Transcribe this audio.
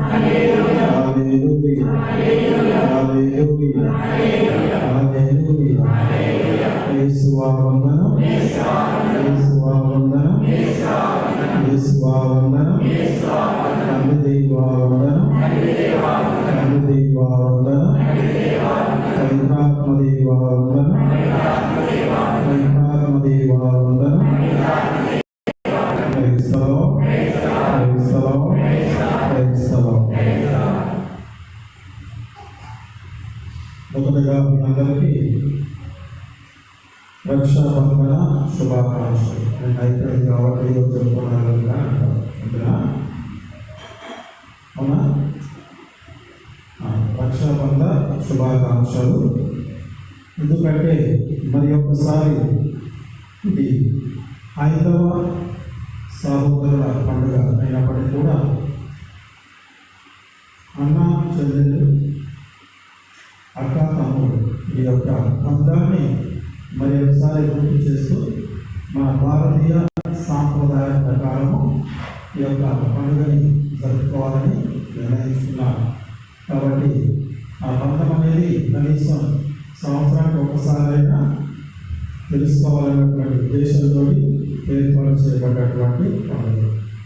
హల్లెలూయా హల్లెలూయా హల్లెలూయా హల్లెలూయా యేసువా వందనం యేసువా వందనం యేసువా వందనం తండ్రి దేవా వందనం తండ్రి దేవా వందనం పవిత్రాత్మ దేవా వందనం పవిత్రాత్మ దేవా వందనం. మొదటగా మీ అందరికీ రక్షాబంధన శుభాకాంక్షలు. నేను అయిపోయింది కాబట్టి చెప్పుకున్నాను అవునా? రక్షాబంధ శుభాకాంక్షలు. ఎందుకంటే మరి ఒక్కసారి ఇది హైందవ సహోదరుల పండుగ అయినప్పటికీ కూడా అన్న చెల్లెలు అక్క తమ్ముడు ఈ యొక్క బంధాన్ని మరి ఒకసారి గుర్తు చేస్తూ మన భారతీయ సాంప్రదాయ ప్రకారము ఈ యొక్క పండుగని జరుపుకోవాలని నిర్ణయించుకున్నారు. కాబట్టి ఆ బంధం అనేది కనీసం సంవత్సరానికి ఒకసారైనా తెలుసుకోవాలన్నటువంటి ఉద్దేశంతో ఏర్పాటు చేయబడ్డటువంటి పండుగ.